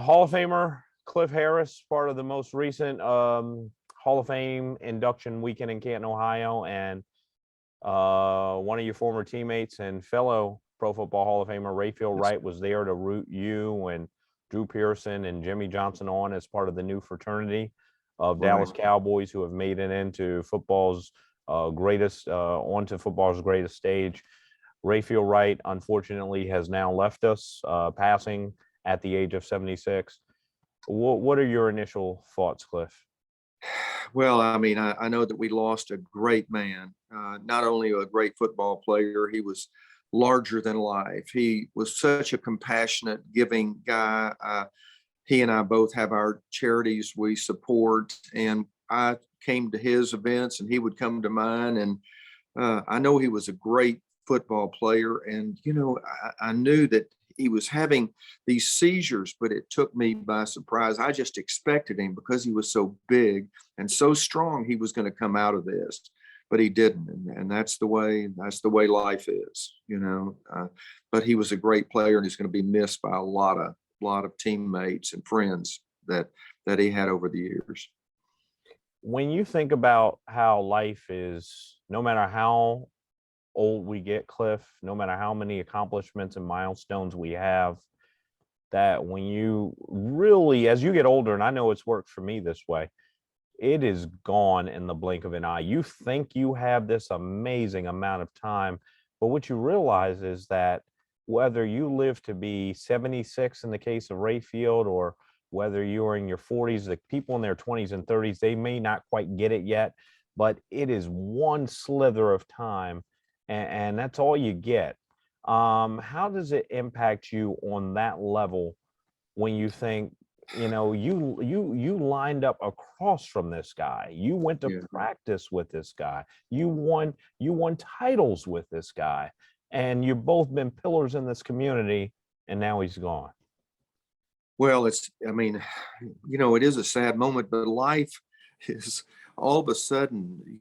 Hall of Famer Cliff Harris, part of the most recent Hall of Fame induction weekend in Canton, Ohio, and one of your former teammates and fellow Pro Football Hall of Famer Rayfield Wright was there to root you and Drew Pearson and Jimmy Johnson on as part of the new fraternity of Dallas Cowboys who have made it into football's onto football's greatest stage. Rayfield Wright, unfortunately, has now left us, passing at the age of 76. What are your initial thoughts, Cliff? Well, I mean, I know that we lost a great man, not only a great football player, he was larger than life. He was such a compassionate, giving guy. He and I both have our charities we support, and I came to his events and he would come to mine. And I know he was a great football player. And, I knew that he was having these seizures, but it took me by surprise. I just expected him because he was so big and so strong. He was going to come out of this, but he didn't. And that's the way life is, but he was a great player and he's going to be missed by a lot of teammates and friends that he had over the years. When you think about how life is, no matter how old we get, Cliff, no matter how many accomplishments and milestones we have, that when you really, as you get older, and I know it's worked for me this way, it is gone in the blink of an eye. You think you have this amazing amount of time, but what you realize is that whether you live to be 76 in the case of Rayfield, or whether you're in your 40s, the people in their 20s and 30s, they may not quite get it yet, but it is one slither of time, and that's all you get. How does it impact you on that level when you think, you lined up across from this guy, you went to practice with this guy, you won titles with this guy, and you've both been pillars in this community, and now he's gone? Well, it is a sad moment, but life is all of a sudden,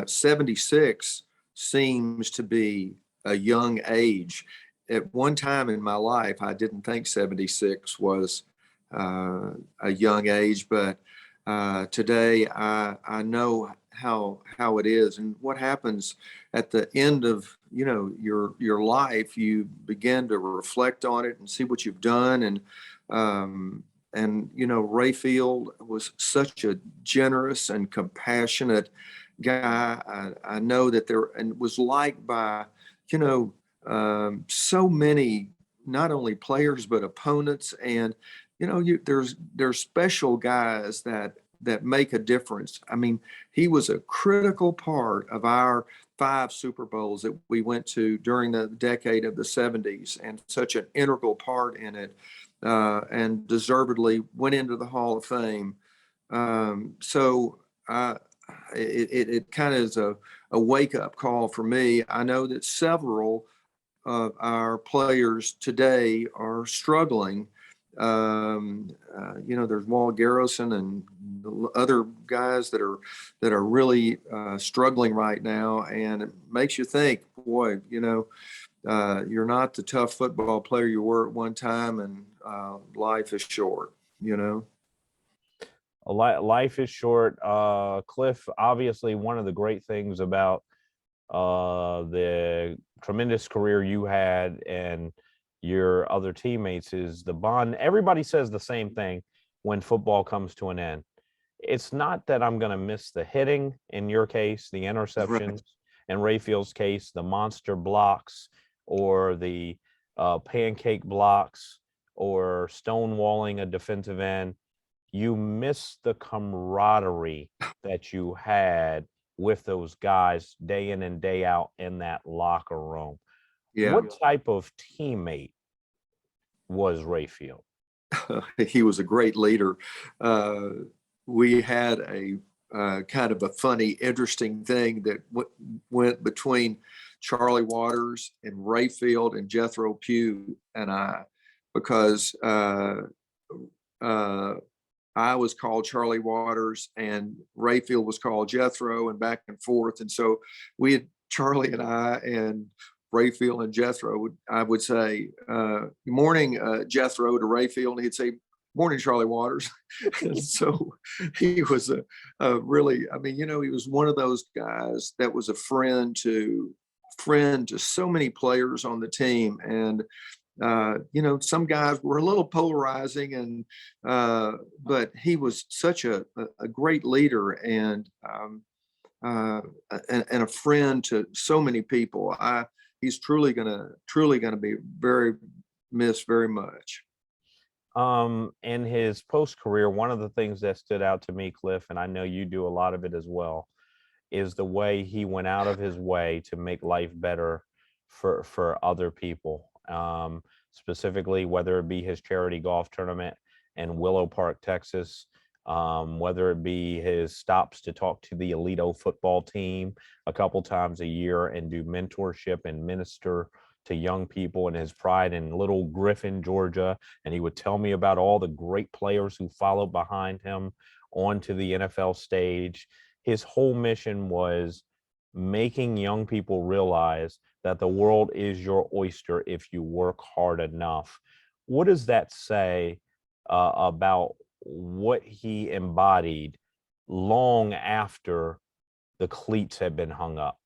76 seems to be a young age. At one time in my life, I didn't think 76 was a young age, but today I know how it is, and what happens at the end of your life. You begin to reflect on it and see what you've done, and Rayfield was such a generous and compassionate guy. I know that and was liked by so many, not only players but opponents, and there's special guys that make a difference. I mean, he was a critical part of our 5 Super Bowls that we went to during the decade of the 70s, and such an integral part in it, and deservedly went into the Hall of Fame. It kind of is a wake-up call for me. I know that several of our players today are struggling. There's Walt Garrison and other guys that are really struggling right now, and it makes you think, boy, you're not the tough football player you were at one time, and life is short. Life is short. Cliff, obviously, one of the great things about the tremendous career you had and your other teammates is the bond. Everybody says the same thing when football comes to an end. It's not that I'm going to miss the hitting, in your case, the interceptions, in Rayfield's case, the monster blocks, or the pancake blocks, or stonewalling a defensive end. You miss the camaraderie that you had with those guys day in and day out in that locker room. Yeah. What type of teammate was Rayfield? He was a great leader. We had a kind of a funny, interesting thing that went between Charlie Waters and Rayfield and Jethro Pugh and I, because I was called Charlie Waters and Rayfield was called Jethro, and back and forth. And so Charlie and I and Rayfield and Jethro, I would say, good morning, Jethro, to Rayfield, and he'd say, morning, Charlie Waters. And so he was a really, I mean, he was one of those guys that was a friend to so many players on the team. And some guys were a little polarizing, and but he was such a great leader, and a friend to so many people. He's truly gonna be very missed very much. In his post career, one of the things that stood out to me, Cliff, and I know you do a lot of it as well, is the way he went out of his way to make life better for other people. Specifically, whether it be his charity golf tournament in Willow Park, Texas, whether it be his stops to talk to the Alito football team a couple times a year and do mentorship and minister to young people, and his pride in Little Griffin, Georgia. And he would tell me about all the great players who followed behind him onto the NFL stage. His whole mission was making young people realize that the world is your oyster if you work hard enough. What does that say about what he embodied long after the cleats had been hung up?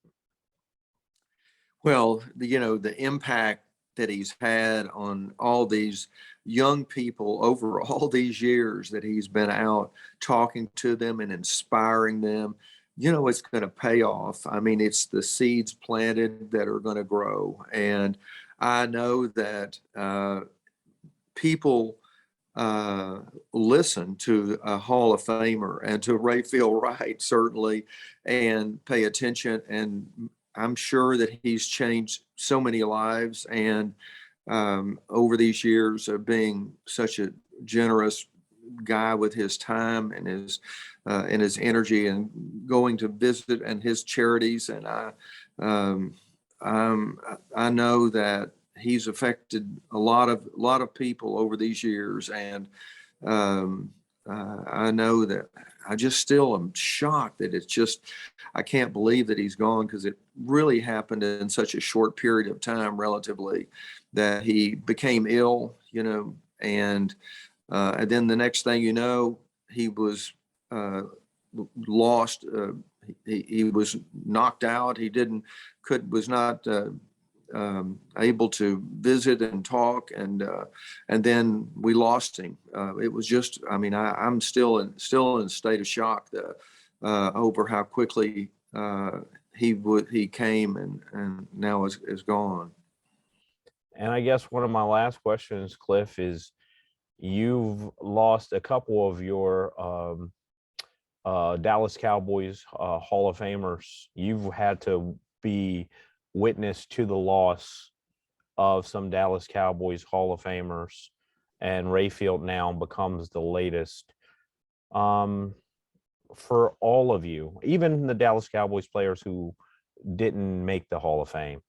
Well, the impact that he's had on all these young people over all these years that he's been out talking to them and inspiring them, it's going to pay off. I mean, it's the seeds planted that are going to grow. And I know that people listen to a Hall of Famer and to Rayfield Wright, certainly, and pay attention. And I'm sure that he's changed so many lives. And over these years of being such a generous guy with his time and his energy, and going to visit and his charities, and I know that he's affected a lot of people over these years. And I know that I just still am shocked that I can't believe that he's gone, because it really happened in such a short period of time, relatively, that he became ill, and then the next thing you know, he was lost. He was knocked out. He was not able to visit and talk, and then we lost him. It was just, I mean, I'm still in a state of shock over how quickly he came and now is gone. And I guess one of my last questions, Cliff, is you've lost a couple of your Dallas Cowboys Hall of Famers. You've had to be witness to the loss of some Dallas Cowboys Hall of Famers, and Rayfield now becomes the latest. For all of you, even the Dallas Cowboys players who didn't make the Hall of Fame,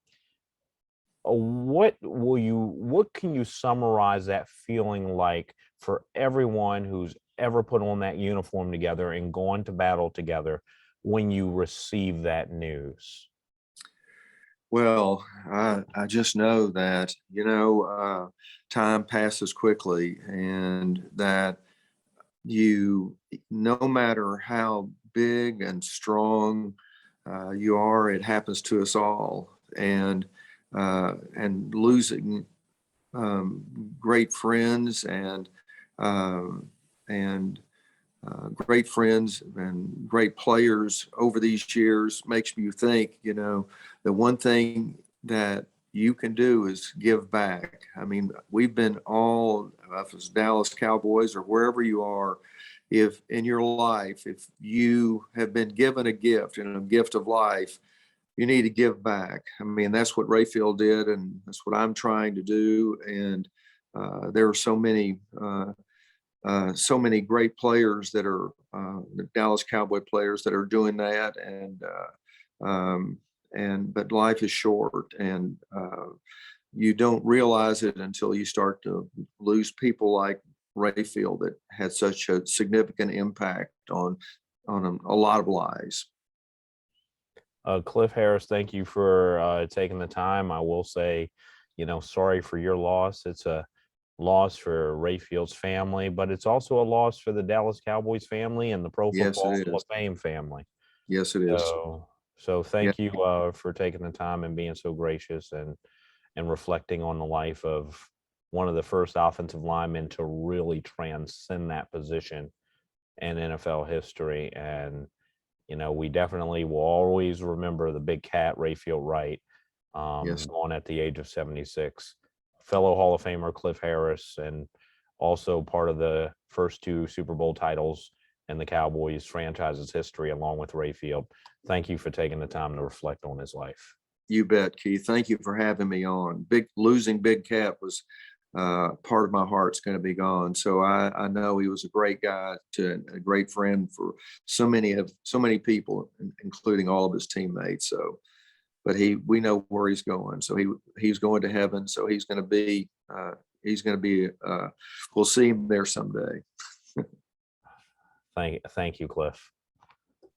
what can you summarize that feeling like for everyone who's ever put on that uniform together and gone to battle together when you receive that news? Well, I just know that, time passes quickly, and that no matter how big and strong you are, it happens to us all. And losing great friends and great friends and great players over these years makes you think, the one thing that you can do is give back. I mean, we've been all, if it's Dallas Cowboys or wherever you are, if in your life, if you have been given a gift, and a gift of life, you need to give back. I mean, that's what Rayfield did, and that's what I'm trying to do. And there are so many great players that are the Dallas Cowboy players that are doing that. But life is short, and you don't realize it until you start to lose people like Rayfield, that had such a significant impact on a lot of lives. Cliff Harris, thank you for taking the time. I will say, sorry for your loss. It's a loss for Rayfield's family, but it's also a loss for the Dallas Cowboys family and the Pro Yes, Football it Hall of is. Fame family. Yes, it is. So Yeah. thank you for taking the time and being so gracious and reflecting on the life of one of the first offensive linemen to really transcend that position in NFL history. And we definitely will always remember the big cat, Rayfield Wright, Yes. gone at the age of 76. Fellow Hall of Famer Cliff Harris, and also part of the first two Super Bowl titles in the Cowboys franchise's history, along with Rayfield. Thank you for taking the time to reflect on his life. You bet, Keith. Thank you for having me on. Losing Big Cat was part of my heart's going to be gone. So I know he was a great guy, to a great friend for so many people, including all of his teammates. So, but we know where he's going. So he's going to heaven. So we'll see him there someday. Thank you, Cliff.